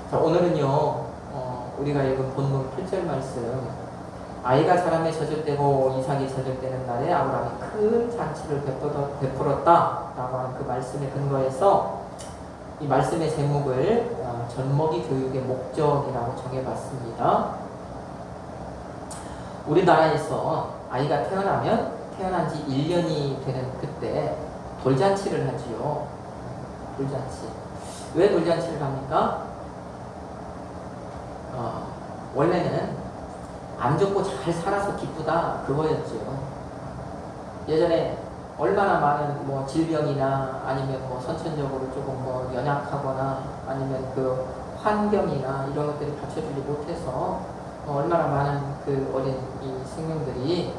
자, 오늘은요, 우리가 읽은 본문 8절 말씀, 아이가 자라매 젖을 때고 이삭이 젖을 때는 날에 아브라함이 큰 잔치를 베풀었다라고 하는 그 말씀에 근거해서 이 말씀의 제목을 젖먹이 교육의 목적이라고 정해봤습니다. 우리나라에서 아이가 태어나면 태어난 지 1년이 되는 그때 돌잔치를 하지요. 돌잔치. 왜 돌잔치를 합니까? 원래는 안 죽고 잘 살아서 기쁘다 그거였죠. 예전에 얼마나 많은 뭐 질병이나 아니면 뭐 선천적으로 조금 뭐 연약하거나 아니면 그 환경이나 이런 것들이 받쳐주지 못해서 얼마나 많은 그 어린 이 생명들이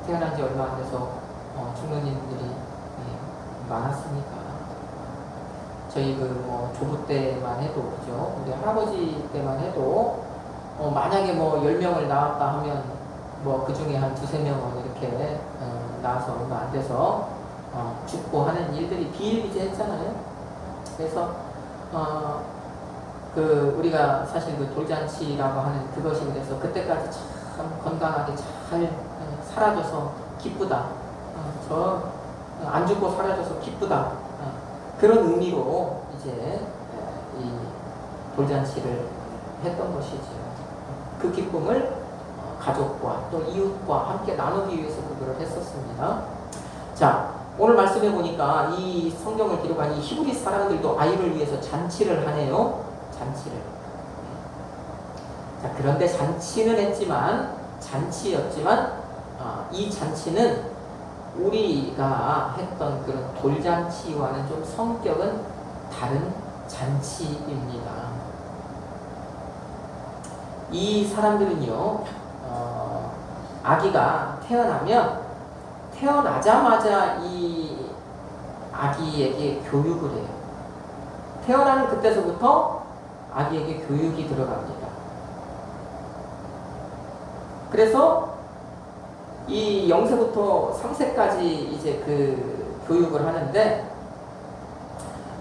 태어난 지 얼마 안 돼서 죽는 일들이 많았으니까. 저희 그 뭐 조부 때만 해도 그죠. 우리 할아버지 때만 해도 만약에 뭐 10명을 낳았다 하면 뭐 그 중에 한 2~3명은 이렇게 낳아서 얼마 안 돼서 죽고 하는 일들이 비일비재했잖아요. 그래서 그 우리가 사실 그 돌잔치라고 하는 그것이 그래서 그때까지 참 건강하게 잘 살아줘서 기쁘다. 안 죽고 살아줘서 기쁘다. 그런 의미로 이제 이 돌잔치를 했던 것이죠. 그 기쁨을 가족과 또 이웃과 함께 나누기 위해서 그거를 했었습니다. 자, 오늘 말씀해 보니까 이 성경을 기록한 이 히브리 사람들도 아이를 위해서 잔치를 하네요. 잔치를. 자, 그런데 잔치였지만 이 잔치는 우리가 했던 그런 돌잔치와는 좀 성격은 다른 잔치입니다. 이 사람들은요, 아기가 태어나자마자 이 아기에게 교육을 해요. 태어나는 그때서부터 아기에게 교육이 들어갑니다. 그래서 이 0세부터 3세까지 이제 그 교육을 하는데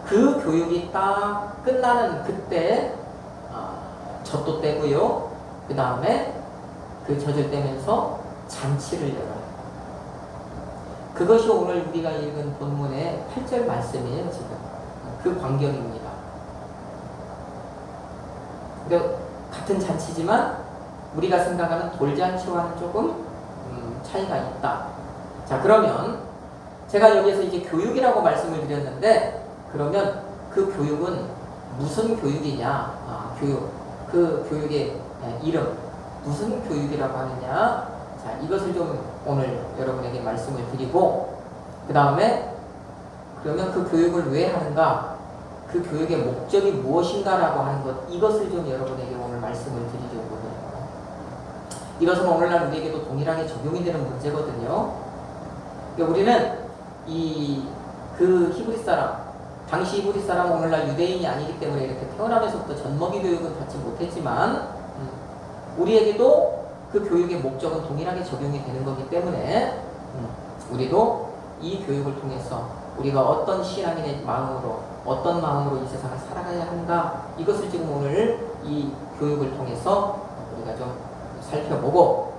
그 교육이 딱 끝나는 그때 젖도 떼고요. 그 다음에 그 젖을 떼면서 잔치를 열어요. 그것이 오늘 우리가 읽은 본문의 8절 말씀이에요. 지금 그 광경입니다. 그러니까 같은 잔치지만 우리가 생각하는 돌잔치와는 조금 차이가 있다. 자, 그러면 제가 여기에서 이제 교육이라고 말씀을 드렸는데 그러면 그 교육은 무슨 교육이냐? 교육. 그 교육의 이름. 무슨 교육이라고 하느냐? 자, 이것을 좀 오늘 여러분에게 말씀을 드리고 그 다음에 그러면 그 교육을 왜 하는가? 그 교육의 목적이 무엇인가라고 하는 것 이것을 좀 여러분에게 오늘 말씀을 드리려고 해요. 이것은 오늘날 우리에게도 동일하게 적용이 되는 문제거든요. 그러니까 우리는 그 히브리 사람, 당시 히브리 사람은 오늘날 유대인이 아니기 때문에 이렇게 태어나면서부터 젖먹이 교육은 받지 못했지만 우리에게도 그 교육의 목적은 동일하게 적용이 되는 거기 때문에 우리도 이 교육을 통해서 우리가 어떤 신앙인의 마음으로 어떤 마음으로 이 세상을 살아가야 하는가 이것을 지금 오늘 이 교육을 통해서 우리가 좀 살펴보고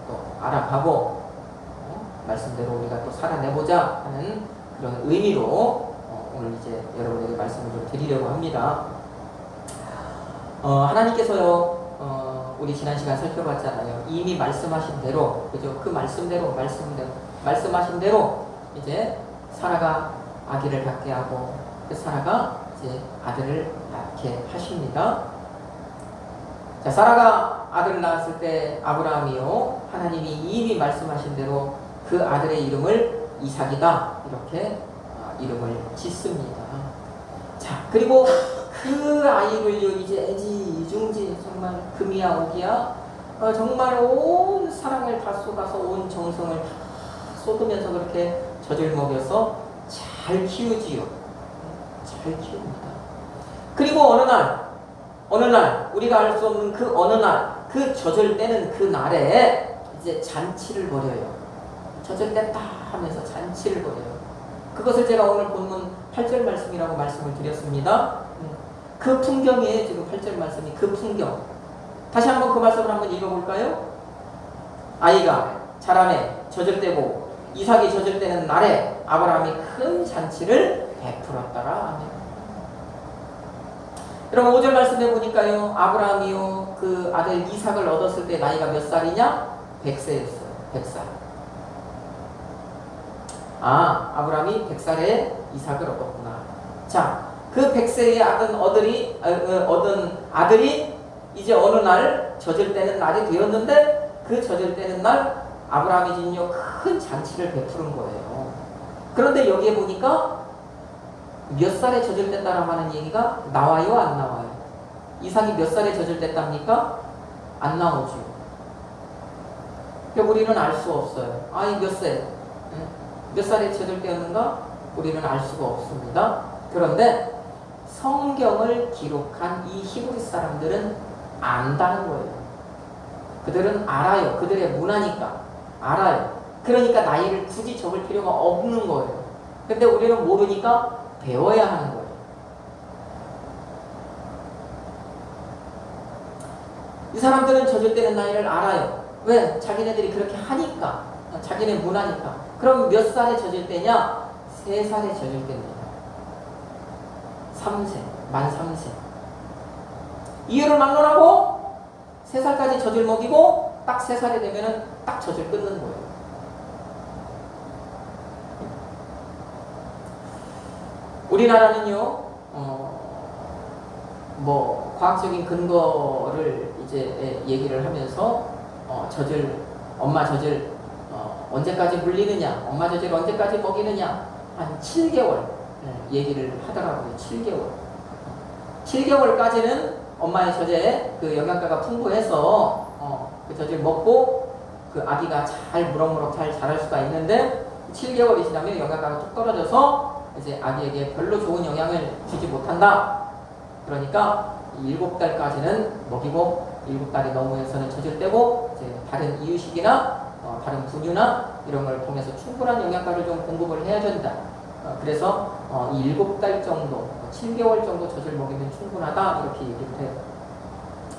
또 알아가고 말씀대로 우리가 또 살아내보자 하는 그런 의미로 오늘 이제 여러분에게 말씀을 좀 드리려고 합니다. 하나님께서요 우리 지난 시간 살펴봤잖아요. 이미 말씀하신 대로 그죠? 그 말씀대로 말씀하신 대로 이제 사라가 아기를 갖게 하고 그 사라가 이제 아들을 낳게 하십니다. 자, 사라가 아들을 낳았을 때 아브라함이요 하나님이 이미 말씀하신 대로 그 아들의 이름을 이삭이다 이렇게 이름을 짓습니다. 자, 그리고 그 아이를요 이제 애지중지 정말 금이야 오기야 정말 온 사랑을 다 쏟아서 온 정성을 다 쏟으면서 그렇게 젖을 먹여서 잘 키우지요. 잘 키웁니다. 그리고 어느 날 우리가 알 수 없는 그 어느 날 그 젖을 떼는 그 날에 이제 잔치를 벌여요. 젖을 뗐다 하면서 잔치를 벌여요. 그것을 제가 오늘 본문 8절 말씀이라고 말씀을 드렸습니다. 그 풍경이에요. 지금 8절 말씀이 그 풍경. 다시 한번 그 말씀을 한번 읽어볼까요? 아이가 자라매 젖을 때고 이삭이 젖을 때는 날에 아브라함이 큰 잔치를 베풀었더라. 아멘. 여러분 5절 말씀해 보니까요, 아브라함이요 그 아들 이삭을 얻었을 때 나이가 몇 살이냐? 100세였어요. 100살. 아브라함이 100살에 이삭을 얻었구나. 자, 그 100세에 얻은 아들이 이제 어느 날 젖을 때는 날이 되었는데, 그 젖을 때는 날 아브라함이 진요 큰 잔치를 베푸는 거예요. 그런데 여기에 보니까 몇 살에 젖을 뗐다라고 하는 얘기가 나와요, 안 나와요? 이삭이 몇 살에 젖을 뗐답니까? 안 나오죠. 그러니까 우리는 알 수 없어요. 이 몇 살? 몇 살에 젖을 떼었는가? 우리는 알 수가 없습니다. 그런데 성경을 기록한 이 히브리 사람들은 안다는 거예요. 그들은 알아요. 그들의 문화니까 알아요. 그러니까 나이를 굳이 적을 필요가 없는 거예요. 근데 우리는 모르니까 배워야 하는 거예요. 이 사람들은 젖을 때는 나이를 알아요. 왜? 자기네들이 그렇게 하니까. 자기네 문화니까. 그럼 몇 살에 젖을 때냐? 3살에 젖을 때입니다. 3세, 만 3세. 이유를 막론하고 3살까지 젖을 먹이고 딱 3살이 되면은 딱 젖을 끊는 거예요. 우리나라는요, 과학적인 근거를 이제 얘기를 하면서 엄마 젖을 언제까지 물리느냐, 엄마 젖을 언제까지 먹이느냐, 한 7개월 얘기를 하더라고요. 7개월. 7개월까지는 엄마의 젖에 그 영양가가 풍부해서 그 젖을 먹고 그 아기가 잘 무럭무럭 잘 자랄 수가 있는데, 7개월이 지나면 영양가가 뚝 떨어져서 이제 아기에게 별로 좋은 영향을 주지 못한다. 그러니까 7달까지는 먹이고 7달이 넘으면서는 젖을 떼고 이제 다른 이유식이나 다른 분유나 이런 걸 통해서 충분한 영양가를 좀 공급을 해야 된다. 그래서 7달 정도, 7개월 정도 젖을 먹이면 충분하다 이렇게 얘기를 해요.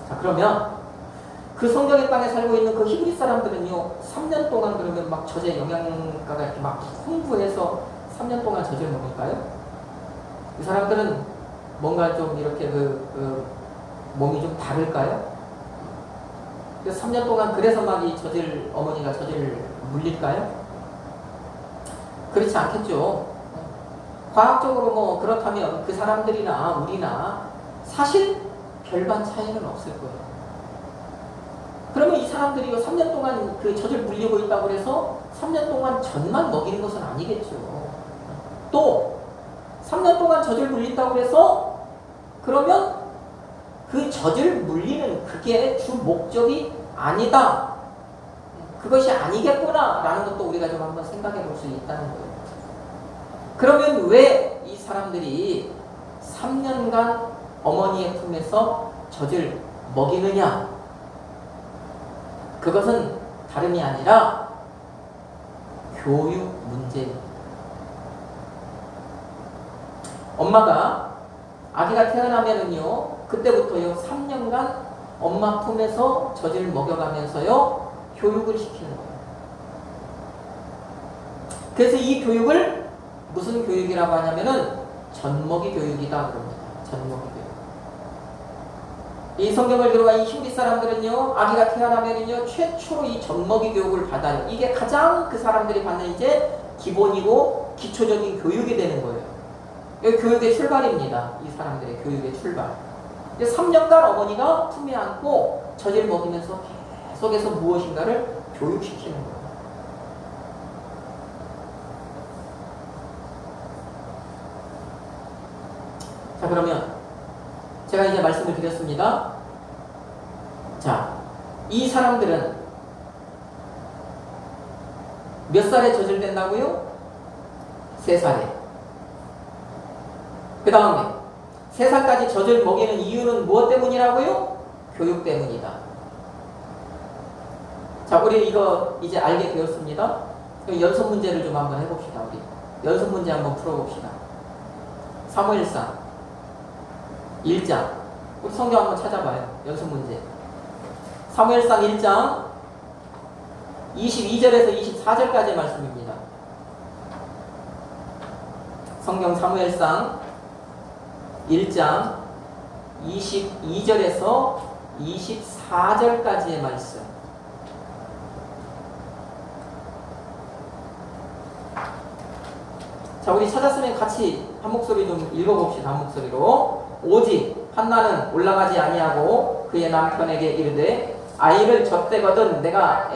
자, 그러면 그 성경의 땅에 살고 있는 그 히브리 사람들은요 3년 동안 그러면 막 젖의 영양가가 이렇게 막 풍부해서 3년 동안 젖을 먹을까요? 이 사람들은 뭔가 좀 이렇게 몸이 좀 다를까요? 3년 동안 그래서 막 어머니가 젖을 물릴까요? 그렇지 않겠죠. 과학적으로 그렇다면 그 사람들이나 우리나 사실 별반 차이는 없을 거예요. 그러면 이 사람들이 3년 동안 그 젖을 물리고 있다고 해서 3년 동안 젖만 먹이는 것은 아니겠죠. 또 3년 동안 젖을 물린다고 해서 그러면 그 젖을 물리는 그게 주 목적이 아니다. 그것이 아니겠구나 라는 것도 우리가 좀 한번 생각해 볼 수 있다는 거예요. 그러면 왜 이 사람들이 3년간 어머니의 품에서 젖을 먹이느냐? 그것은 다름이 아니라 교육 문제입니다. 엄마가 아기가 태어나면은요, 그때부터요 3년간 엄마 품에서 젖을 먹여가면서요 교육을 시키는 거예요. 그래서 이 교육을 무슨 교육이라고 하냐면은 젖먹이 교육이다 그럽니다. 젖먹이 교육. 이 성경을 들어간 이 히브리 사람들은요, 아기가 태어나면은요 최초로 이 젖먹이 교육을 받아요. 이게 가장 그 사람들이 받는 이제 기본이고 기초적인 교육이 되는 거예요. 여기 교육의 출발입니다. 이 사람들의 교육의 출발. 3년간 어머니가 품에 안고 젖을 먹이면서 계속해서 무엇인가를 교육시키는 거예요. 자, 그러면 제가 이제 말씀을 드렸습니다. 자, 이 사람들은 몇 살에 젖을 뗀다고요? 3살에. 그 다음에 3살까지 젖을 먹이는 이유는 무엇 때문이라고요? 교육 때문이다. 자, 우리 이거 이제 알게 되었습니다. 연습 문제를 좀 한번 해봅시다. 우리 연습 문제 한번 풀어봅시다. 사무엘상 1장. 우리 성경 한번 찾아봐요. 연습 문제. 사무엘상 1장 22절에서 24절까지의 말씀입니다. 성경 사무엘상 1장 22절에서 24절까지의 말씀. 자, 우리 찾았으면 같이 한 목소리 좀 읽어봅시다. 한 목소리로. 오직 한나는 올라가지 아니하고 그의 남편에게 이르되 아이를 젖대거든 내가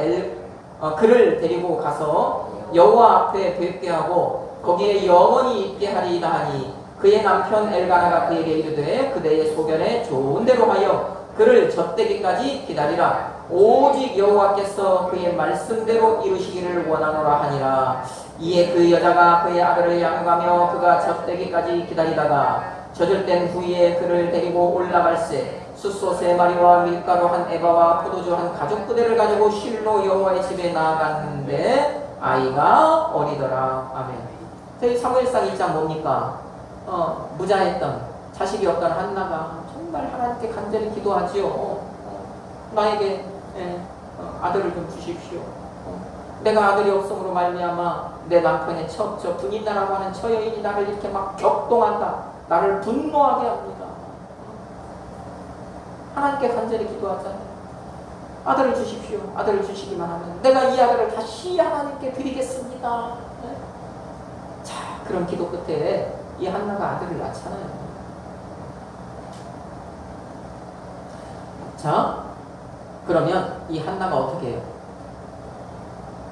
그를 데리고 가서 여호와 앞에 뵙게 하고 거기에 영원히 있게 하리이다 하니 그의 남편 엘가나가 그에게 이르되 그대의 소견에 좋은 대로 하여 그를 젖대기까지 기다리라. 오직 여호와께서 그의 말씀대로 이루시기를 원하노라 하니라. 이에 그 여자가 그의 아들을 양육하며 그가 젖대기까지 기다리다가 젖을 땐 후에 그를 데리고 올라갈새 숫소 3마리와 밀가루 한 에바와 포도주 한 가죽 부대를 가지고 실로 여호와의 집에 나아갔는데 아이가 어리더라. 아멘. 저희 사무엘상 1장 뭡니까? 무자했던 자식이 없던 한나가 정말 하나님께 간절히 기도하지요. 나에게 아들을 좀 주십시오. 내가 아들이 없음으로 말미암아 내 남편의 저 분인나라고 하는 저 여인이 나를 이렇게 막 격동한다. 나를 분노하게 합니다. 하나님께 간절히 기도하잖아요. 아들을 주십시오. 아들을 주시기만 하면 내가 이 아들을 다시 하나님께 드리겠습니다. 자, 그런 기도 끝에 이 한나가 아들을 낳잖아요. 자, 그러면 이 한나가 어떻게 해요?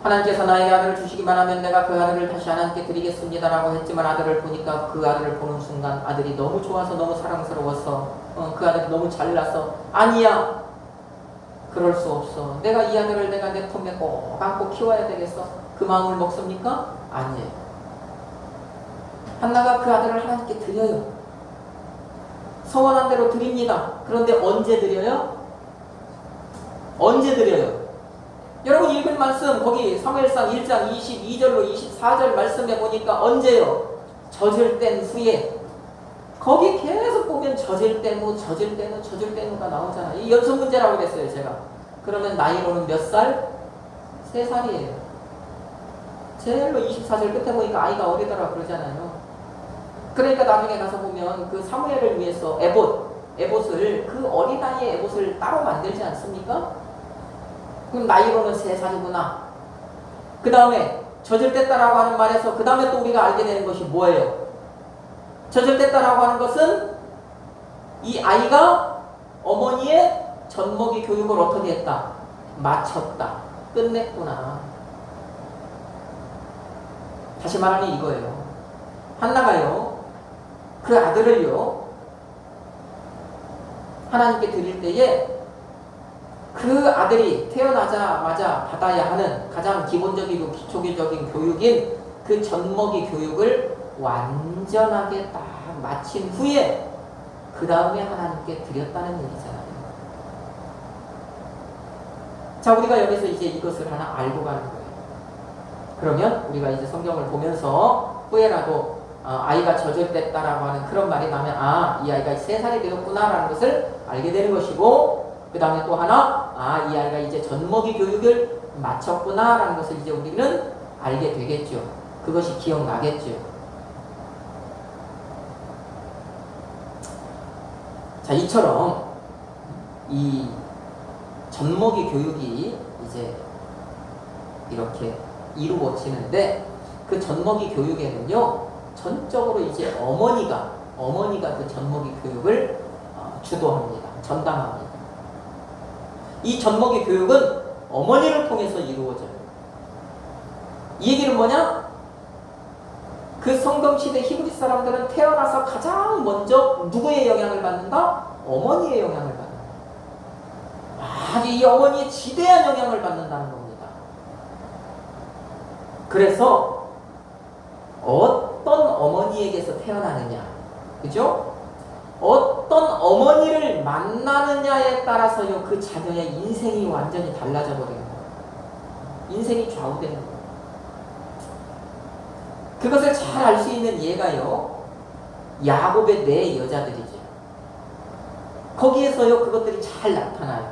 하나님께서 나에게 아들을 주시기만 하면 내가 그 아들을 다시 하나님께 드리겠습니다라고 했지만 아들을 보니까 그 아들을 보는 순간 아들이 너무 좋아서 너무 사랑스러워서 그 아들이 너무 잘나서 아니야, 그럴 수 없어. 내가 이 아들을 내가 내 품에 꼭 안고 키워야 되겠어. 그 마음을 먹습니까? 아니에요. 한나가 그 아들을 하나님께 드려요. 서원한 대로 드립니다. 그런데 언제 드려요? 언제 드려요? 여러분 읽은 말씀 거기 사무엘상 1장 22절로 24절 말씀에 보니까 언제요? 젖을 땐 후에. 거기 계속 보면 젖을 때무 젖을 때무 젖을 때무가 나오잖아요. 이 연습 문제라고 그랬어요 제가. 그러면 나이로는 몇 살? 3살이에요. 제일로 24절 끝에 보니까 아이가 어리더라 그러잖아요. 그러니까 나중에 가서 보면 그 사무엘을 위해서 에봇을 그 어린 아이의 에봇을 따로 만들지 않습니까? 그럼 나이로는 3살이구나. 그 다음에 젖을 뗐다라고 하는 말에서 그 다음에 또 우리가 알게 되는 것이 뭐예요? 젖을 뗐다라고 하는 것은 이 아이가 어머니의 젖먹이 교육을 어떻게 했다? 마쳤다. 끝냈구나. 다시 말하면 이거예요. 한나가요, 그 아들을요, 하나님께 드릴 때에 그 아들이 태어나자마자 받아야 하는 가장 기본적이고 기초적인 교육인 그 젖먹이 교육을 완전하게 딱 마친 후에 그 다음에 하나님께 드렸다는 얘기잖아요. 자, 우리가 여기서 이제 이것을 하나 알고 가는 거예요. 그러면 우리가 이제 성경을 보면서 후에라도 아이가 젖을 뗐다라고 하는 그런 말이 나면 이 아이가 3살이 되었구나라는 것을 알게 되는 것이고, 그 다음에 또 하나 이 아이가 이제 젖먹이 교육을 마쳤구나라는 것을 이제 우리는 알게 되겠죠. 그것이 기억나겠죠. 자, 이처럼 이 젖먹이 교육이 이제 이렇게 이루어지는데 그 젖먹이 교육에는요 전적으로 이제 어머니가 그 젖먹이 교육을 주도합니다. 전담합니다. 이 젖먹이 교육은 어머니를 통해서 이루어져요. 이 얘기는 뭐냐? 그 성경시대 히브리 사람들은 태어나서 가장 먼저 누구의 영향을 받는다? 어머니의 영향을 받는다. 아주 이 어머니의 지대한 영향을 받는다는 겁니다. 그래서 어떤 어머니에게서 태어나느냐, 그죠? 어떤 어머니를 만나느냐에 따라서요 그 자녀의 인생이 완전히 달라져 버리는 거예요. 인생이 좌우되는 거예요. 그것을 잘 알 수 있는 예가요 야곱의 4 여자들이죠. 거기에서요 그것들이 잘 나타나요.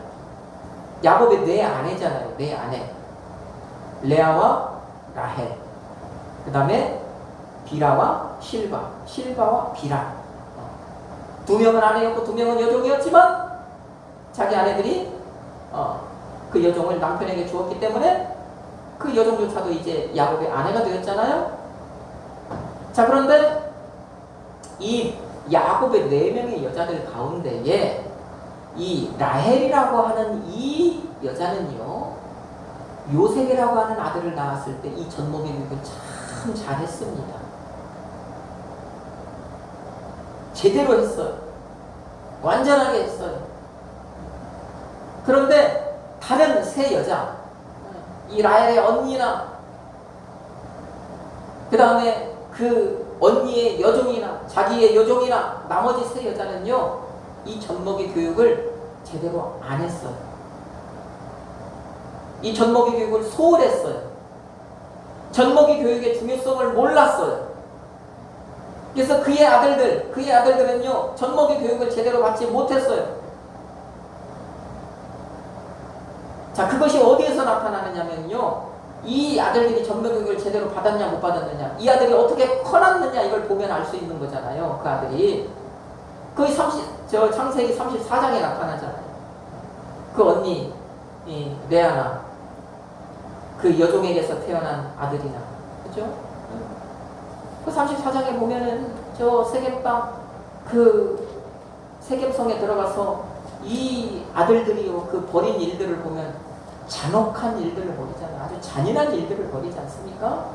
야곱의 네 아내잖아요. 네 아내. 레아와 라헬. 그 다음에 비라와 실바와 비라. 두 명은 아내였고 두 명은 여종이었지만 자기 아내들이 그 여종을 남편에게 주었기 때문에 그 여종조차도 이제 야곱의 아내가 되었잖아요. 자, 그런데 이 야곱의 네 명의 여자들 가운데에 이 라헬이라고 하는 이 여자는요, 요셉이라고 하는 아들을 낳았을 때 이 젖먹이 교육을 참 잘했습니다. 제대로 했어요. 완전하게 했어요. 그런데 다른 세 여자, 이 라헬의 언니나 그 다음에 그 언니의 여종이나 자기의 여종이나 나머지 세 여자는요, 이 젖먹이 교육을 제대로 안 했어요. 이 젖먹이 교육을 소홀했어요. 젖먹이 교육의 중요성을 몰랐어요. 그래서 그의 아들들은요, 젖먹이 교육을 제대로 받지 못했어요. 자, 그것이 어디에서 나타나느냐면요, 이 아들들이 젖먹이 교육을 제대로 받았냐 못 받았느냐, 이 아들이 어떻게 커났느냐 이걸 보면 알 수 있는 거잖아요. 그 아들이 거의 창세기 34장에 나타나잖아요. 그 언니 레아나 그 여종에게서 태어난 아들이나, 그죠? 그 34장에 보면은 저 세겜 땅 그 세겜성에 들어가서 이 아들들이요 그 벌인 일들을 보면 잔혹한 일들을 벌이잖아요. 아주 잔인한 일들을 벌이지 않습니까?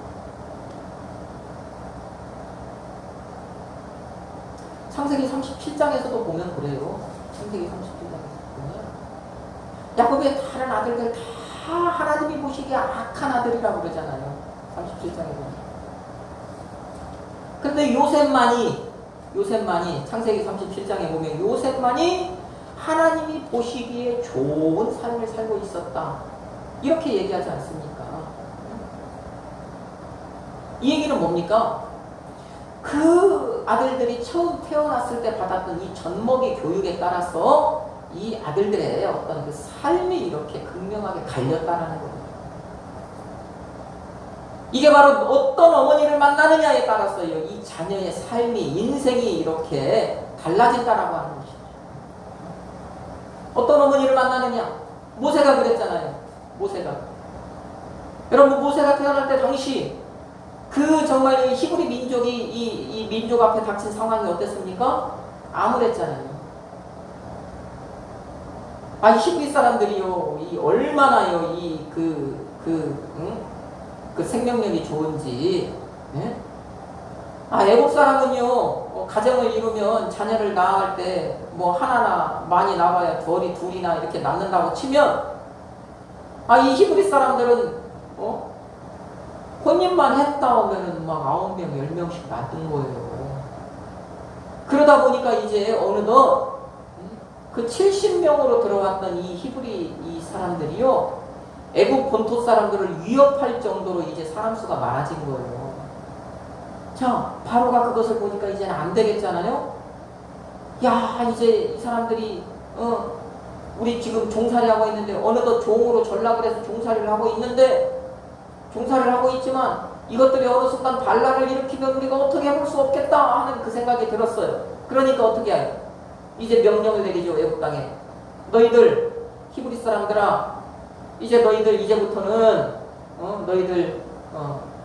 창세기 37장에서도 보면 그래요. 창세기 37장에서 보면 야곱의 다른 아들들 다 하나님이 보시기에 악한 아들이라고 그러잖아요. 37장에 보면. 근데 요셉만이 창세기 37장에 보면 요셉만이 하나님이 보시기에 좋은 삶을 살고 있었다. 이렇게 얘기하지 않습니까? 이 얘기는 뭡니까? 그 아들들이 처음 태어났을 때 받았던 이 젖먹이 교육에 따라서 이 아들들의 어떤 그 삶이 이렇게 극명하게 갈렸다라는 겁니다. 이게 바로 어떤 어머니를 만나느냐에 따라서요, 이 자녀의 삶이, 인생이 이렇게 달라진다라고 하는 것이죠. 어떤 어머니를 만나느냐? 모세가 그랬잖아요. 모세가. 여러분, 모세가 태어날 때 당시 그 정말 이 히브리 민족이 이 민족 앞에 닥친 상황이 어땠습니까? 암울했잖아요. 이 히브리 사람들이요, 이 얼마나요, 그 생명력이 좋은지. 예? 애국 사람은요, 가정을 이루면 자녀를 낳을 때 뭐 하나나 많이 낳아야 둘이나 이렇게 낳는다고 치면, 이 히브리 사람들은 혼인만 했다 오면은 막 9명, 10명씩 낳는 거예요. 그러다 보니까 이제 어느덧 그 70명으로 들어왔던 이 히브리 이 사람들이요, 애국 본토 사람들을 위협할 정도로 이제 사람 수가 많아진 거예요. 자, 바로가 그것을 보니까 이제는 안 되겠잖아요? 야, 이제 이 사람들이, 우리 지금 종살이 하고 있는데, 어느덧 종으로 전락을 해서 종살이를 하고 있지만, 이것들이 어느 순간 반란을 일으키면 우리가 어떻게 해볼 수 없겠다 하는 그 생각이 들었어요. 그러니까 어떻게 해요? 이제 명령을 내리죠, 애국 땅에. 너희들, 히브리 사람들아, 이제부터는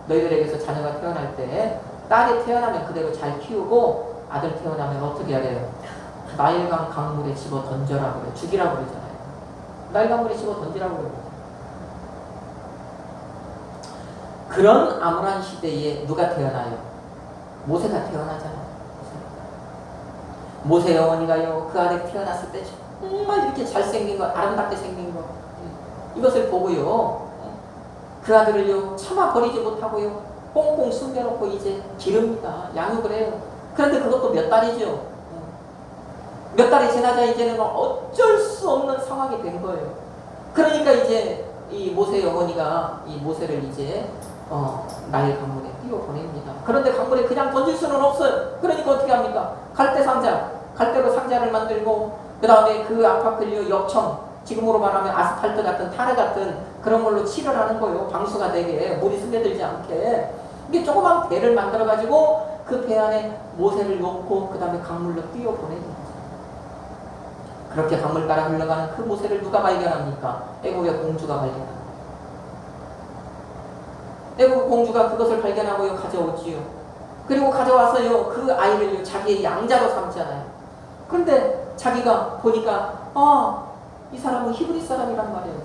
너희들에게서 자녀가 태어날 때 딸이 태어나면 그대로 잘 키우고 아들 태어나면 어떻게 해야 돼요? 나일강 강물에 집어 던져라고 그래. 죽이라고 그러잖아요. 나일 강물에 집어 던지라고 그래요. 그런 암울한 시대에 누가 태어나요? 모세가 태어나잖아요. 모세의 어머니가요, 그 아들 태어났을 때 정말 이렇게 잘생긴 거, 아름답게 생긴 거, 이것을 보고요, 그 아들을요, 차마 버리지 못하고요, 꽁꽁 숨겨놓고 이제 기릅니다. 양육을 해요. 그런데 그것도 몇 달이죠. 몇 달이 지나자 이제는 어쩔 수 없는 상황이 된 거예요. 그러니까 이제 이 모세의 어머니가 이 모세를 이제 나일 강물에 띄워 보냅니다. 그런데 강물에 그냥 던질 수는 없어요. 그러니까 어떻게 합니까? 갈대로 상자를 만들고 그 다음에 그 아파클리오 역청, 지금으로 말하면 아스팔트 같은 타르 같은 그런 걸로 칠을 하는 거예요. 방수가 되게, 물이 스며들지 않게. 이게 조그만 배를 만들어 가지고 그 배 안에 모세를 놓고 그 다음에 강물로 뛰어 보내는 거죠. 그렇게 강물 따라 흘러가는 그 모세를 누가 발견합니까? 애국의 공주가 발견합니다. 애국 공주가 그것을 발견하고 가져오지요. 그리고 가져와서요, 그 아이를 자기의 양자로 삼잖아요. 그런데 자기가 보니까 이 사람은 히브리 사람이란 말이에요.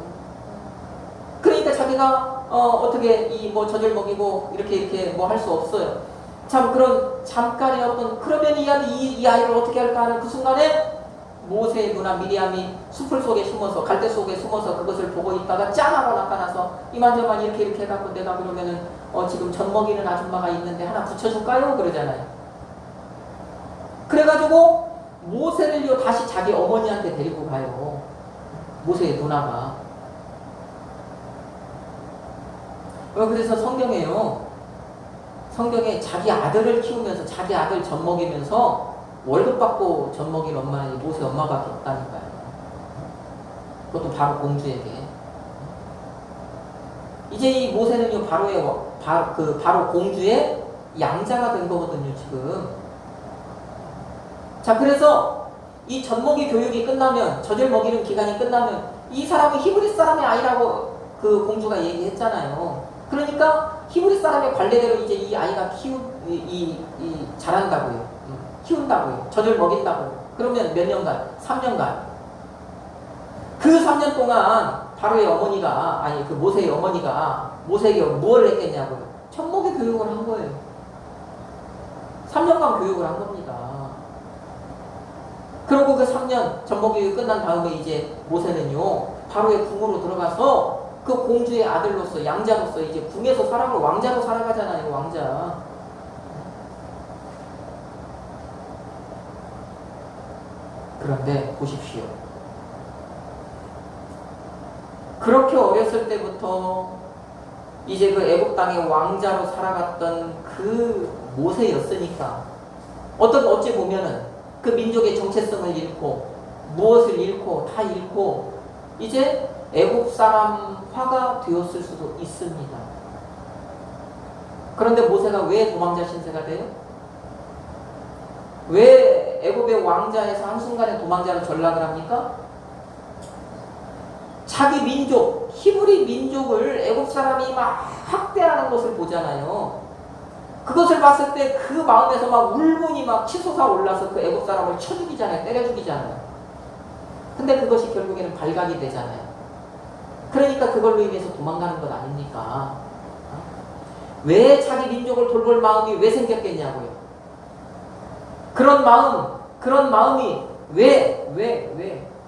그러니까 자기가 어떻게 이 뭐 젖을 먹이고 이렇게 뭐 할 수 없어요. 참 그런 잠깐의 어떤, 그러면 이 아이를 어떻게 할까 하는 그 순간에 모세의 누나 미리암이 숲을 속에 숨어서, 갈대 속에 숨어서 그것을 보고 있다가 짠 하고 나타나서 이만저만 이렇게 해갖고 내가 그러면은 지금 젖 먹이는 아줌마가 있는데 하나 붙여줄까요? 그러잖아요. 그래가지고 모세를요 다시 자기 어머니한테 데리고 가요. 모세의 누나가. 그래서 성경에 자기 아들을 키우면서 자기 아들 젖 먹이면서 월급 받고 젖 먹인 엄마는 모세 엄마밖에 없다니까요. 그것도 바로 공주에게. 이제 이 모세는요 바로 공주의 양자가 된 거거든요 지금. 자, 그래서 이 젖먹이 교육이 끝나면, 젖을 먹이는 기간이 끝나면 이 사람은 히브리 사람의 아이라고 그 공주가 얘기했잖아요. 그러니까 히브리 사람의 관례대로 이제 이 아이가 자란다고요. 키운다고요. 젖을 먹인다고요. 그러면 몇 년간? 3년간. 그 3년 동안 바로의 어머니가, 그 모세의 어머니가 모세에게 뭘 했겠냐고요. 젖먹이 교육을 한 거예요. 3년간 교육을 한 겁니다. 그리고 그 3년 젖먹이 교육이 끝난 다음에 이제 모세는요 바로의 궁으로 들어가서 그 공주의 아들로서, 양자로서 이제 궁에서 왕자로 살아가잖아요. 왕자. 그런데 보십시오. 그렇게 어렸을 때부터 이제 그 애국 땅의 왕자로 살아갔던 그 모세였으니까 어찌 보면은 그 민족의 정체성을 잃고 무엇을 잃고 다 잃고 이제 애국 사람화가 되었을 수도 있습니다. 그런데 모세가 왜 도망자 신세가 돼요? 왜 애굽의 왕자에서 한순간에 도망자로 전락을 합니까? 자기 민족, 히브리 민족을 애굽 사람이 막 학대하는 것을 보잖아요. 그것을 봤을 때 그 마음에서 막 울분이 막 치솟아 올라서 그 애굽 사람을 쳐 죽이잖아요. 때려 죽이잖아요. 근데 그것이 결국에는 발각이 되잖아요. 그러니까 그걸로 인해서 도망가는 것 아닙니까? 왜 자기 민족을 돌볼 마음이 왜 생겼겠냐고요. 그런 마음이 왜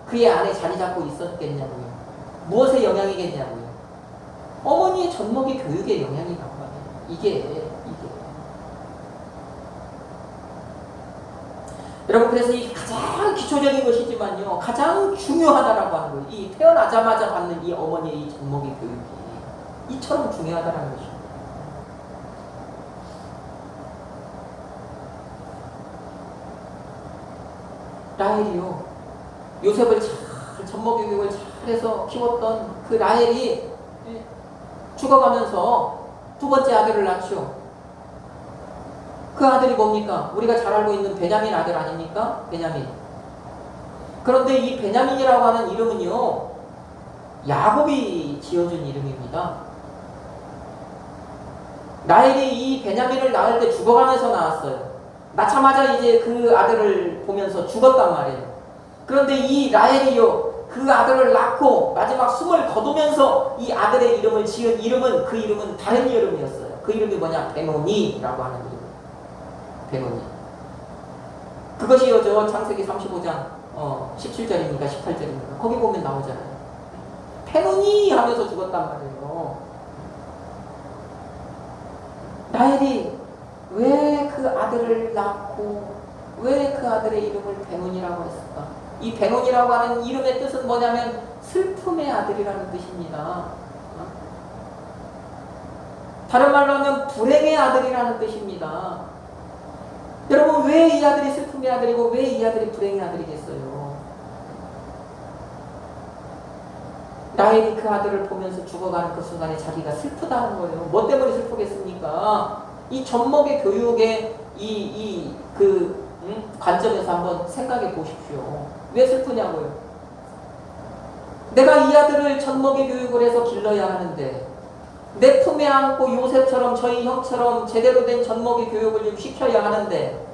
그의 안에 자리 잡고 있었겠냐고요. 무엇의 영향이겠냐고요. 어머니의 젖먹이 교육의 영향이 나온 거예요. 이게. 여러분, 그래서 이 가장 기초적인 것이지만요, 가장 중요하다라고 하는 거예요. 이 태어나자마자 받는 이 어머니의 이 젖먹이 교육이 이처럼 중요하다라는 것입니다. 라헬이요, 요셉을 잘 젖먹이 교육을 잘해서 키웠던 그 라헬이 죽어가면서 두 번째 아들을 낳죠. 그 아들이 뭡니까? 우리가 잘 알고 있는 베냐민 아들 아닙니까? 베냐민. 그런데 이 베냐민이라고 하는 이름은요, 야곱이 지어준 이름입니다. 라헬이 이 베냐민을 낳을 때 죽어가면서 낳았어요. 낳자마자 이제 그 아들을 보면서 죽었단 말이에요. 그런데 이 라헬이요, 그 아들을 낳고 마지막 숨을 거두면서 이 아들의 이름을 지은 그 이름은 다른 이름이었어요. 그 이름이 뭐냐? 베노니라고 하는 이름. 베노니. 그것이요, 저 창세기 35장 17절입니까? 18절입니까? 거기 보면 나오잖아요. 베노니 하면서 죽었단 말이에요. 라헬이 왜 그 아들을 낳고 왜 그 아들의 이름을 베논이라고 했을까? 이 베논이라고 하는 이름의 뜻은 뭐냐면 슬픔의 아들이라는 뜻입니다. 다른 말로 하면 불행의 아들이라는 뜻입니다. 여러분, 왜 이 아들이 슬픔의 아들이고 왜 이 아들이 불행의 아들이겠어요? 라헬이 그 아들을 보면서 죽어가는 그 순간에 자기가 슬프다는 거예요. 뭐 때문에 슬프겠습니까? 이 젖먹이 교육의 관점에서 한번 생각해 보십시오. 왜 슬프냐고요? 내가 이 아들을 젖먹이 교육을 해서 길러야 하는데, 내 품에 안고 요셉처럼 저희 형처럼 제대로 된 젖먹이 교육을 좀 시켜야 하는데,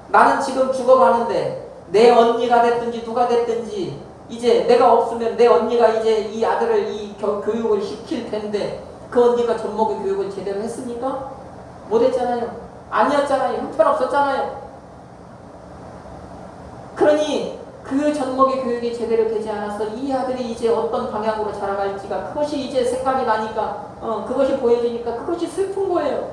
나는 지금 죽어가는데 내 언니가 됐든지 누가 됐든지 이제 내가 없으면 내 언니가 이제 이 아들을 이 교육을 시킬 텐데, 그 언니가 젖먹이 교육을 제대로 했습니까? 못했잖아요. 아니었잖아요. 형편없었잖아요. 그러니 그 젖먹이 교육이 제대로 되지 않아서 이 아들이 이제 어떤 방향으로 자라갈지가, 그것이 이제 생각이 나니까, 그것이 보여지니까 그것이 슬픈 거예요.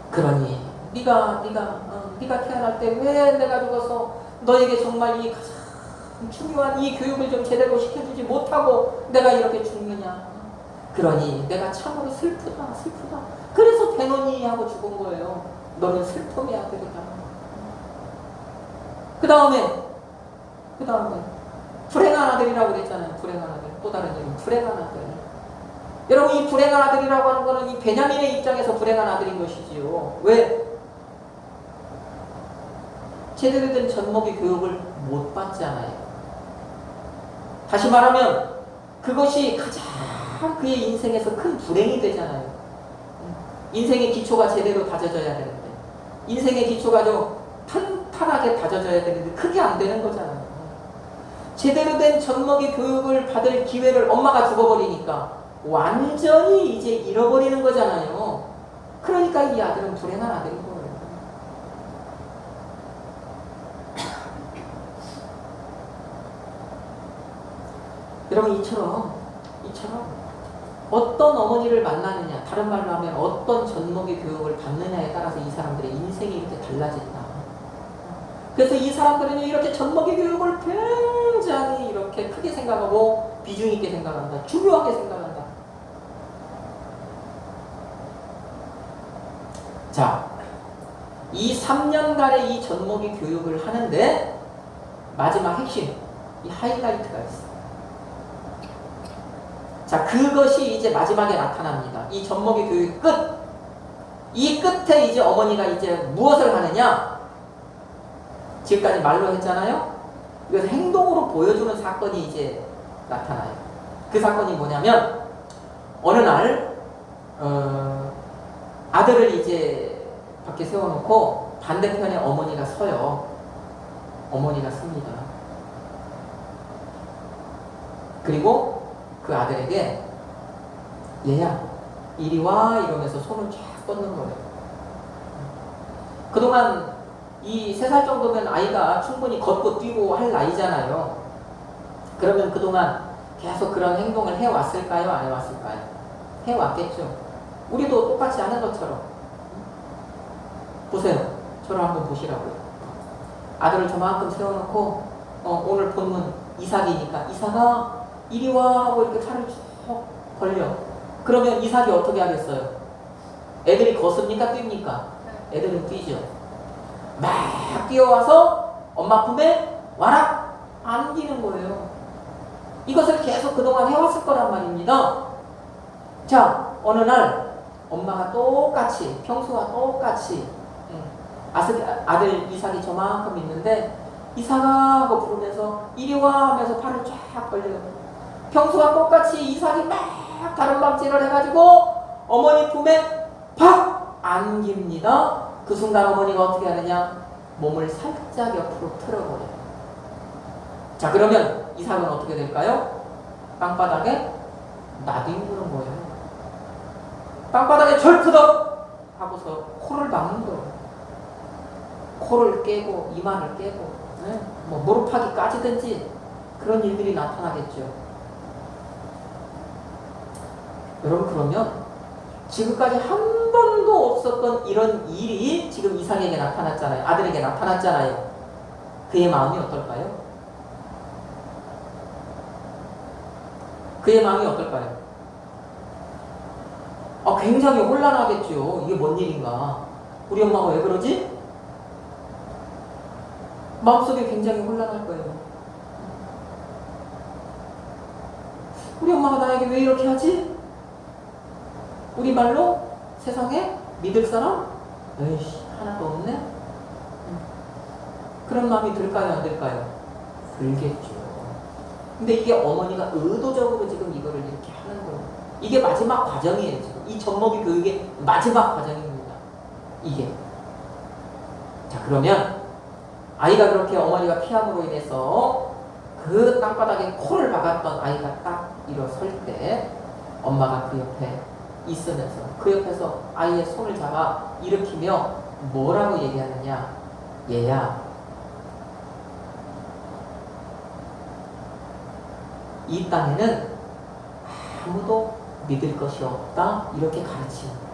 그러니 네가 태어날 때 왜 내가 죽어서 너에게 정말 이 가장 중요한 이 교육을 좀 제대로 시켜주지 못하고 내가 이렇게 죽느냐. 그러니 내가 참으로 슬프다. 그래서 되노니 하고 죽은 거예요. 너는 슬픔의 아들이다. 그 다음에 불행한 아들이라고 그랬잖아요. 불행한 아들. 또 다른 이름, 불행한 아들. 여러분, 이 불행한 아들이라고 하는 거는 이 베냐민의 입장에서 불행한 아들인 것이지요. 왜? 제대로 된 젖먹이 교육을 못 받잖아요. 다시 말하면 그것이 가장 그의 인생에서 큰 불행이 되잖아요. 인생의 기초가 제대로 다져져야 되는데, 인생의 기초가 좀 탄탄하게 다져져야 되는데 그게 안 되는 거잖아요. 제대로 된 젖먹이 교육을 받을 기회를 엄마가 죽어버리니까 완전히 이제 잃어버리는 거잖아요. 그러니까 이 아들은 불행한 아들인 거예요. 여러분, 이처럼 어떤 어머니를 만나느냐, 다른 말로 하면 어떤 젖먹이 교육을 받느냐에 따라서 이 사람들의 인생이 이렇게 달라진다. 그래서 이 사람들은 이렇게 젖먹이 교육을 굉장히 이렇게 크게 생각하고 비중 있게 생각한다. 중요하게 생각한다. 자, 이 3년간의 이 젖먹이 교육을 하는데 마지막 핵심, 이 하이라이트가 있어요. 자, 그것이 이제 마지막에 나타납니다. 이 젖먹이 교육 끝. 이 끝에 이제 어머니가 이제 무엇을 하느냐? 지금까지 말로 했잖아요. 이것을 행동으로 보여주는 사건이 이제 나타나요. 그 사건이 뭐냐면, 어느 날 아들을 이제 밖에 세워놓고 반대편에 어머니가 서요. 어머니가 섭니다. 그리고 그 아들에게 얘야 이리 와 이러면서 손을 쫙 뻗는 거예요. 그동안 이 3살 정도면 아이가 충분히 걷고 뛰고 할 나이잖아요. 그러면 그동안 계속 그런 행동을 해왔을까요? 안 해왔을까요? 해왔겠죠. 우리도 똑같이 하는 것처럼. 보세요. 저를 한번 보시라고요. 아들을 저만큼 세워놓고 오늘 본문 이삭이니까 이삭아 이리 와 하고 이렇게 팔을 쭉 벌려. 그러면 이삭이 어떻게 하겠어요? 애들이 걷습니까? 뜁니까? 애들은 뛰죠. 막 뛰어와서 엄마 품에 와락 안기는 거예요. 이것을 계속 그동안 해왔을 거란 말입니다. 자, 어느 날 엄마가 똑같이 평소와 똑같이 아들 이삭이 저만큼 있는데 이삭아 하고 부르면서 이리 와 하면서 팔을 쫙 벌려요. 평소와 똑같이 이삭이 막 다른방질을 해가지고 어머니 품에 팍 안깁니다. 그 순간 어머니가 어떻게 하느냐? 몸을 살짝 옆으로 틀어버려요. 자, 그러면 이삭은 어떻게 될까요? 땅바닥에 나뒹구는 거예요. 땅바닥에 절투덕 하고서 코를 막는 거예요. 코를 깨고 이마를 깨고 뭐 무릎팍이 까지든지 그런 일들이 나타나겠죠. 여러분, 그러면 지금까지 한 번도 없었던 이런 일이 지금 이삭에게 나타났잖아요. 아들에게 나타났잖아요. 그의 마음이 어떨까요? 그의 마음이 어떨까요? 굉장히 혼란하겠죠. 이게 뭔 일인가? 우리 엄마가 왜 그러지? 마음속에 굉장히 혼란할 거예요. 우리 엄마가 나에게 왜 이렇게 하지? 우리말로 세상에 믿을 사람? 에이씨, 하나도 없네? 그런 마음이 들까요, 안 들까요? 들겠죠. 근데 이게 어머니가 의도적으로 지금 이거를 이렇게 하는 거예요. 이게 마지막 과정이에요, 지금. 이 젖먹이 교육의 마지막 과정입니다. 이게. 자, 그러면 아이가 그렇게 어머니가 피함으로 인해서 그 땅바닥에 코를 박았던 아이가 딱 일어설 때 엄마가 그 옆에 있으면서 그 옆에서 아이의 손을 잡아 일으키며 뭐라고 얘기하느냐? 얘야, 이 땅에는 아무도 믿을 것이 없다. 이렇게 가르치는 거예요.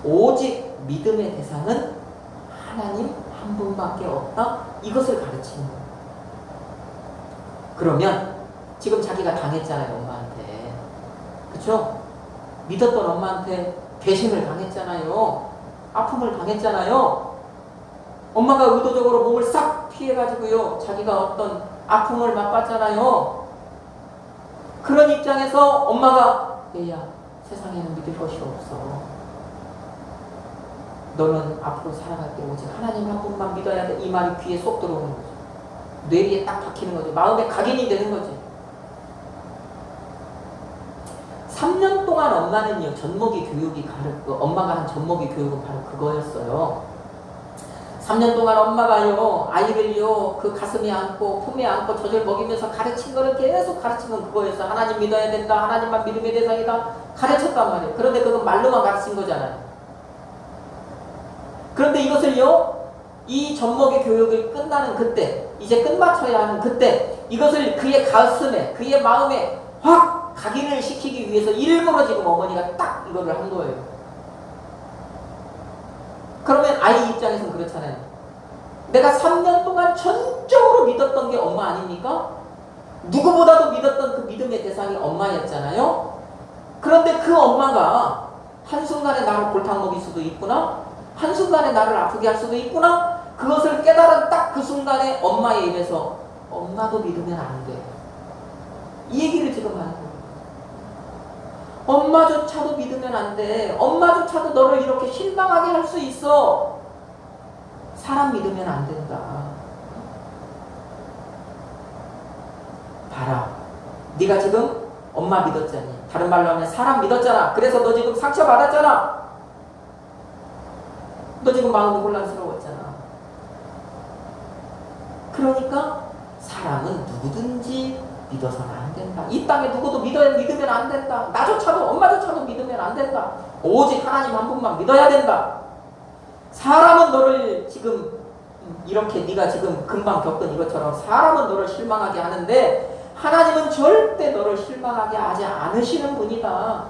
오직 믿음의 대상은 하나님 한 분밖에 없다. 이것을 가르치는 거예요. 그러면 지금 자기가 당했잖아요, 엄마한테. 그쵸? 믿었던 엄마한테 배신을 당했잖아요. 아픔을 당했잖아요. 엄마가 의도적으로 몸을 싹 피해가지고요, 자기가 어떤 아픔을 맛봤잖아요. 그런 입장에서 엄마가 얘야, 세상에는 믿을 것이 없어. 너는 앞으로 살아갈 때 오직 하나님 한 분만 믿어야 돼. 이 말이 귀에 쏙 들어오는 거죠. 뇌리에 딱 박히는 거죠. 마음에 각인이 되는 거지. 3년 동안 엄마는요, 젖먹이 교육이 엄마가 한 젖먹이 교육은 바로 그거였어요. 3년 동안 엄마가요, 아이를요, 그 가슴에 안고, 품에 안고 젖을 먹이면서 가르친 거를 계속 가르친 건 그거였어. 하나님 믿어야 된다. 하나님만 믿음의 대상이다. 가르쳤단 말이에요. 그런데 그건 말로만 가르친 거잖아요. 그런데 이것을요, 이 젖먹이 교육을 끝나는 그때, 이제 끝마쳐야 하는 그때, 이것을 그의 가슴에, 그의 마음에 확 각인을 시키기 위해서 일부러 지금 어머니가 딱 이거를 한 거예요. 그러면 아이 입장에서는 그렇잖아요. 내가 3년 동안 전적으로 믿었던 게 엄마 아닙니까? 누구보다도 믿었던 그 믿음의 대상이 엄마였잖아요. 그런데 그 엄마가 한순간에 나를 골탕 먹일 수도 있구나, 한순간에 나를 아프게 할 수도 있구나, 그것을 깨달은 딱 그 순간에 엄마의 입에서 엄마도 믿으면 안 돼. 이 얘기를 지금 하는 거예요. 엄마조차도 믿으면 안 돼. 엄마조차도 너를 이렇게 실망하게 할 수 있어. 사람 믿으면 안 된다. 봐라. 네가 지금 엄마 믿었잖니. 다른 말로 하면 사람 믿었잖아. 그래서 너 지금 상처받았잖아. 너 지금 마음이 혼란스러웠잖아. 그러니까 사람은 누구든지 믿어서는 안 된다. 이 땅에 누구도 믿으면 안 된다. 나조차도, 엄마조차도 믿으면 안 된다. 오직 하나님 한 분만 믿어야 된다. 사람은 너를 지금 이렇게 네가 지금 금방 겪은 이것처럼 사람은 너를 실망하게 하는데 하나님은 절대 너를 실망하게 하지 않으시는 분이다.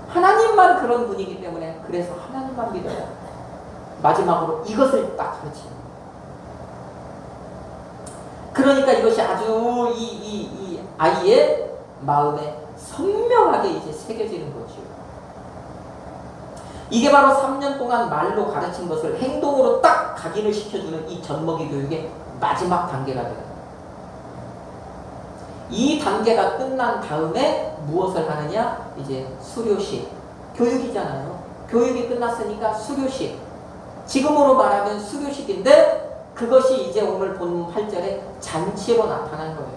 하나님만 그런 분이기 때문에 그래서 하나님만 믿어야 돼. 마지막으로 이것을 딱 가르치는 거예요. 그러니까 이것이 아주 이 아이의 마음에 선명하게 이제 새겨지는 거죠. 이게 바로 3년 동안 말로 가르친 것을 행동으로 딱 각인을 시켜주는 이 젖먹이 교육의 마지막 단계가 돼요. 이 단계가 끝난 다음에 무엇을 하느냐? 이제 수료식. 교육이잖아요. 교육이 끝났으니까 수료식. 지금으로 말하면 수료식인데 그것이 이제 오늘 본 8절에 잔치로 나타난 거예요.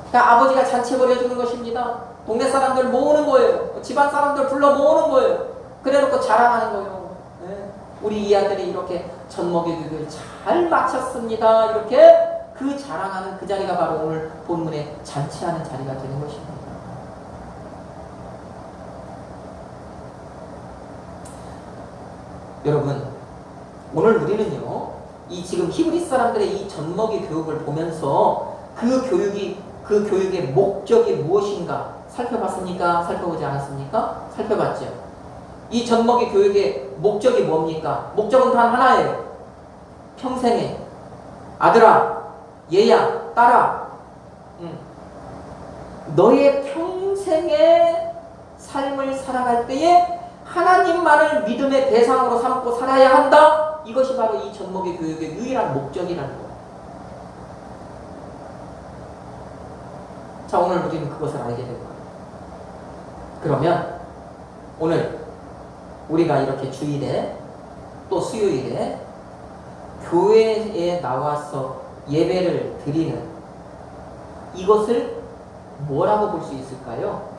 그러니까 아버지가 잔치 벌여주는 것입니다. 동네 사람들 모으는 거예요. 집안 사람들 불러 모으는 거예요. 그래놓고 자랑하는 거예요. 네. 우리 이 아들이 이렇게 젖먹이 교육을 잘 마쳤습니다. 이렇게 그 자랑하는 그 자리가 바로 오늘 본문에 잔치하는 자리가 되는 것입니다. 여러분, 오늘 우리는요, 이 지금 히브리 사람들의 이 젖먹이 교육을 보면서 그 교육의 목적이 무엇인가 살펴봤습니까? 살펴보지 않았습니까? 살펴봤죠. 이 젖먹이 교육의 목적이 뭡니까? 목적은 단 하나예요. 평생에 아들아, 얘야, 딸아, 너의 평생의 삶을 살아갈 때에 하나님만을 믿음의 대상으로 삼고 살아야 한다. 이것이 바로 이 젖먹이 교육의 유일한 목적이라는 거예요. 자, 오늘 우리는 그것을 알게 된 거예요. 그러면 오늘 우리가 이렇게 주일에 또 수요일에 교회에 나와서 예배를 드리는 이것을 뭐라고 볼 수 있을까요?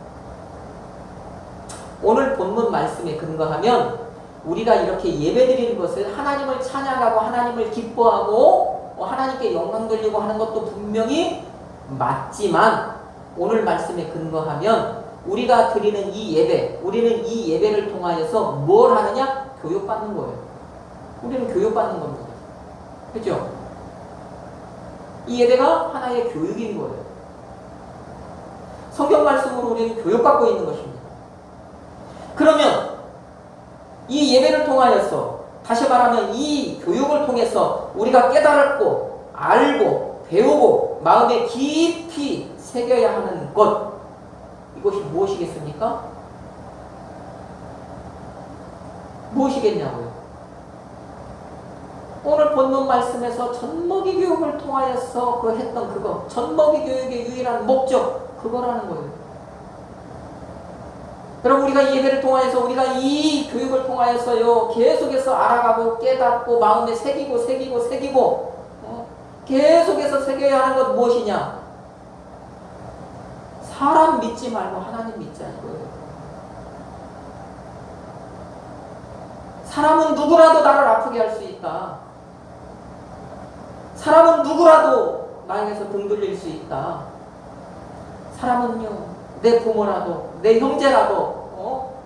오늘 본문 말씀에 근거하면 우리가 이렇게 예배 드리는 것을 하나님을 찬양하고 하나님을 기뻐하고 하나님께 영광 돌리고 하는 것도 분명히 맞지만 오늘 말씀에 근거하면 우리가 드리는 이 예배, 우리는 이 예배를 통하여서 뭘 하느냐? 교육받는 거예요. 우리는 교육받는 겁니다. 그렇죠? 이 예배가 하나의 교육인 거예요. 성경 말씀으로 우리는 교육받고 있는 것입니다. 그러면 이 예배를 통하여서 다시 말하면 이 교육을 통해서 우리가 깨달았고 알고 배우고 마음에 깊이 새겨야 하는 것 이것이 무엇이겠습니까? 무엇이겠냐고요? 오늘 본문 말씀에서 젖먹이 교육을 통하여서 그 했던 그거 젖먹이 교육의 유일한 목적 그거라는 거예요. 여러분 우리가 이 예배를 통하여서 우리가 이 교육을 통하여서요 계속해서 알아가고 깨닫고 마음에 새기고 계속해서 새겨야 하는 것 무엇이냐? 사람 믿지 말고 하나님 믿자는 거예요. 사람은 누구라도 나를 아프게 할 수 있다. 사람은 누구라도 나에게서 등 돌릴 수 있다. 사람은요 내 부모라도 내 형제라도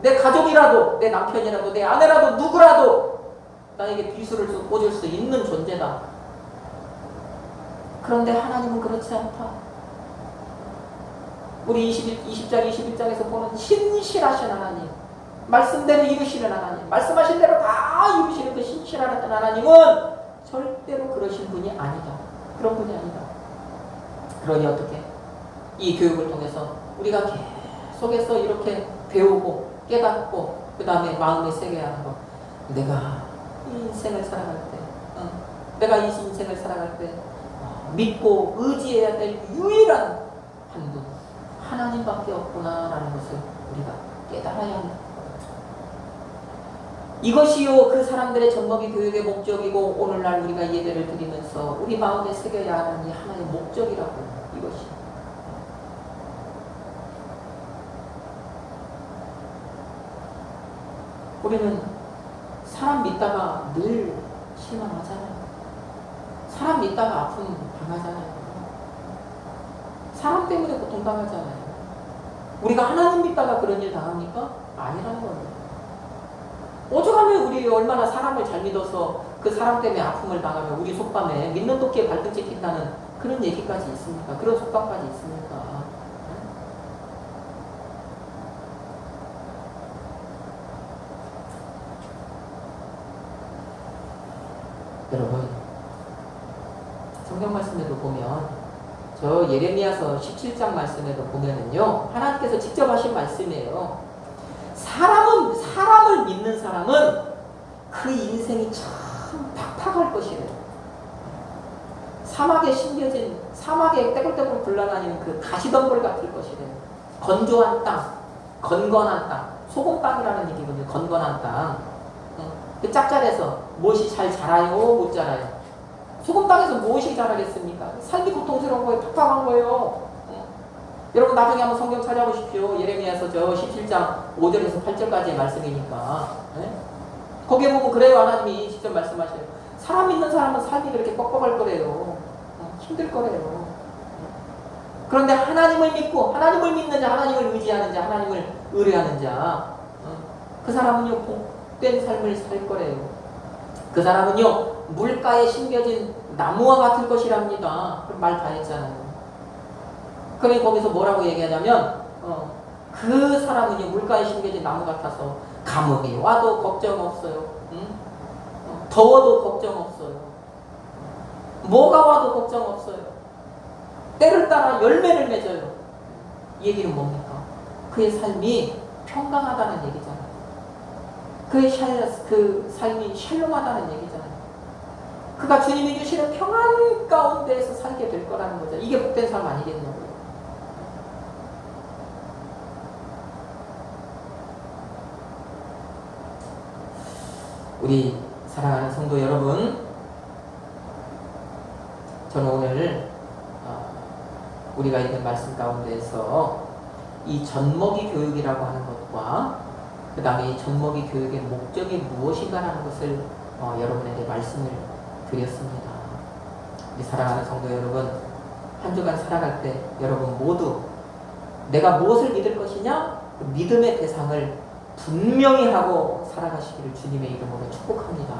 내 가족이라도 내 남편이라도 내 아내라도 누구라도 나에게 비수를 꽂을 수 있는 존재다. 그런데 하나님은 그렇지 않다. 우리 20장 21장에서 보는 신실하신 하나님 말씀대로 이루시는 하나님 말씀하신 대로 다 이루시는 그 신실하신 하나님은 절대로 그러신 분이 아니다. 그런 분이 아니다. 그러니 어떻게 이 교육을 통해서 우리가 계속해서 이렇게 배우고 깨닫고 그 다음에 마음에 새겨야 하는 것 내가 이 인생을 살아갈 때 내가 이 인생을 살아갈 때 믿고 의지해야 될 유일한 한 분 하나님밖에 없구나라는 것을 우리가 깨달아야 한다. 이것이요 그 사람들의 젖먹이 교육의 목적이고 오늘날 우리가 예배를 드리면서 우리 마음에 새겨야 하는 이 하나의 목적이라고 이것이 우리는 사람 믿다가 늘 실망하잖아요. 사람 믿다가 아픔 당하잖아요. 사람 때문에 고통당하잖아요. 우리가 하나님 믿다가 그런 일 당합니까? 아니라는 거예요. 오죽하면 우리 얼마나 사람을 잘 믿어서 그 사람 때문에 아픔을 당하면 우리 속담에 믿는 도끼에 발등 찍힌다는 그런 얘기까지 있습니까? 그런 속담까지 있습니까? 여러분 성경 말씀에도 보면 저 예레미야서 17장 말씀에도 보면은요 하나님께서 직접 하신 말씀이에요. 사람을 믿는 사람은 그 인생이 참 팍팍할 것이래요. 사막에 심겨진 사막에 떼굴떼굴 굴러다니는 그 가시덤불 같을 것이래요. 건조한 땅, 건건한 땅, 소금 땅이라는 얘기거든요. 건건한 땅. 그 짭짤해서 무엇이 잘 자라요? 못 자라요? 소금 땅에서 무엇이 자라겠습니까? 삶이 고통스러운 거예요. 팍팍한 거예요. 여러분 나중에 한번 성경 찾아보십시오. 예레미야서 저 17장 5절에서 8절까지의 말씀이니까 거기에 보면 그래요. 하나님이 직접 말씀하셔요. 사람 믿는 사람은 삶이 그렇게 뻑뻑할 거래요. 힘들 거래요. 그런데 하나님을 믿고 하나님을 믿는 자, 하나님을 의지하는 자, 하나님을 의뢰하는 자 그 사람은요 복된 삶을 살 거래요. 그 사람은요 물가에 심겨진 나무와 같을 것이랍니다. 그럼 말 다 했잖아요. 그러니 거기서 뭐라고 얘기하냐면 그 사람은요 물가에 심겨진 나무 같아서 가뭄이 와도 걱정 없어요. 더워도 걱정 없어요. 뭐가 와도 걱정 없어요. 때를 따라 열매를 맺어요. 이 얘기는 뭡니까? 그의 삶이 평강하다는 얘기잖아요. 그 삶이 샬롬하다는 얘기잖아요. 그가 주님이 주시는 평안 가운데에서 살게 될 거라는 거죠. 이게 복된 삶 아니겠냐고요. 우리 사랑하는 성도 여러분, 저는 오늘 우리가 있는 말씀 가운데에서 이 젖먹이 교육이라고 하는 것과 그 다음에 이 젖먹이 교육의 목적이 무엇인가라는 것을 여러분에게 말씀을 드렸습니다. 우리 사랑하는 성도 여러분, 한 주간 살아갈 때 여러분 모두 내가 무엇을 믿을 것이냐? 그 믿음의 대상을 분명히 하고 살아가시기를 주님의 이름으로 축복합니다.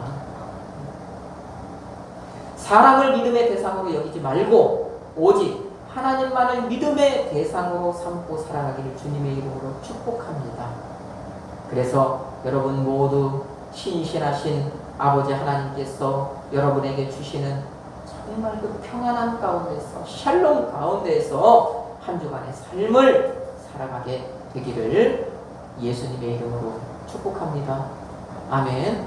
사람을 믿음의 대상으로 여기지 말고 오직 하나님만을 믿음의 대상으로 삼고 살아가기를 주님의 이름으로 축복합니다. 그래서 여러분 모두 신실하신 아버지 하나님께서 여러분에게 주시는 정말 그 평안한 가운데서 샬롬 가운데에서 한 주간의 삶을 살아가게 되기를 예수님의 이름으로 축복합니다. 아멘.